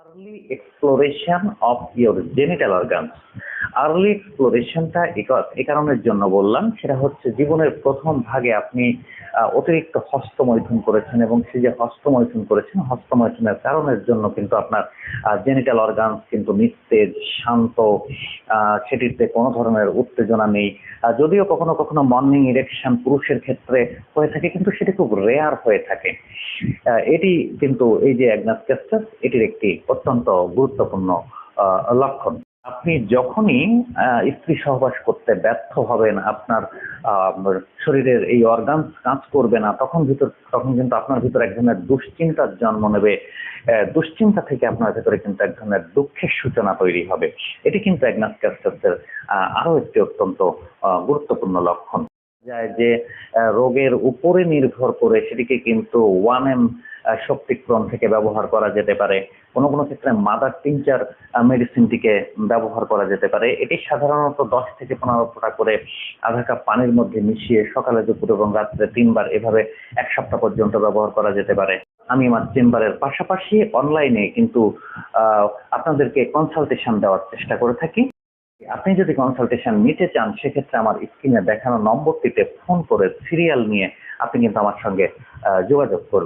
Early exploration of your genital organs. Early এক্সপ্লোরেশনটা এ কারণের জন্য বললাম, সেটা হচ্ছে জীবনের প্রথম ভাগে আপনি অতিরিক্ত হস্তমৈথুন করেছেন, এবং সেই যে হস্তমৈথুন করেছেন, হস্তমৈথুনের কারণের জন্য কিন্তু আপনার জেনিটাল অর্গানস কিন্তু নিস্তেজ, শান্ত, সেটিতে কোনো ধরনের উত্তেজনা নেই। যদিও কখনো কখনো মর্নিং ইরেকশন পুরুষের ক্ষেত্রে হয়ে থাকে, কিন্তু সেটি খুব রেয়ার হয়ে থাকে। এটি কিন্তু এই যে অ্যাগনাসকেস্টাস, এটির একটি অত্যন্ত গুরুত্বপূর্ণ লক্ষণ। আপনি যখনই স্ত্রী সহবাস করতে ব্যর্থ হবেন, আপনার শরীরের এই অর্গানস কাজ করবে না, তখন কিন্তু আপনার ভিতর এক ধরনের দুশ্চিন্তার জন্ম নেবে। দুশ্চিন্তা থেকে আপনার ভেতরে কিন্তু এক ধরনের দুঃখের সূচনা তৈরি হবে। এটি কিন্তু অ্যাগনাসকেস্টাসের আরো একটি অত্যন্ত গুরুত্বপূর্ণ লক্ষণ। যায় যে রোগের উপরে নির্ভর করে সেটিকে কিন্তু 1M শক্তিক্রম থেকে ব্যবহার করা যেতে পারে। কোনো কোনো ক্ষেত্রে মাদার টিংচার মেডিসিনটিকে ব্যবহার করা যেতে পারে। এটি সাধারণত 10 থেকে 15 ফোঁটা করে আধা কাপ পানির মধ্যে মিশিয়ে সকালে, দুপুর এবং রাত্রে 3 বার এভাবে 1 সপ্তাহ পর্যন্ত ব্যবহার করা যেতে পারে। আমি আমার চেম্বারের পাশাপাশি অনলাইনে কিন্তু আপনাদেরকে কনসালটেশন দেওয়ার চেষ্টা করে থাকি। আপনি যদি কনসালটেশন নিতে চান, সেক্ষেত্রে আমার স্ক্রিনে দেখানো নম্বরটিতে ফোন করে সিরিয়াল নিয়ে আপনি কিন্তু আমার সঙ্গে যোগাযোগ করবেন।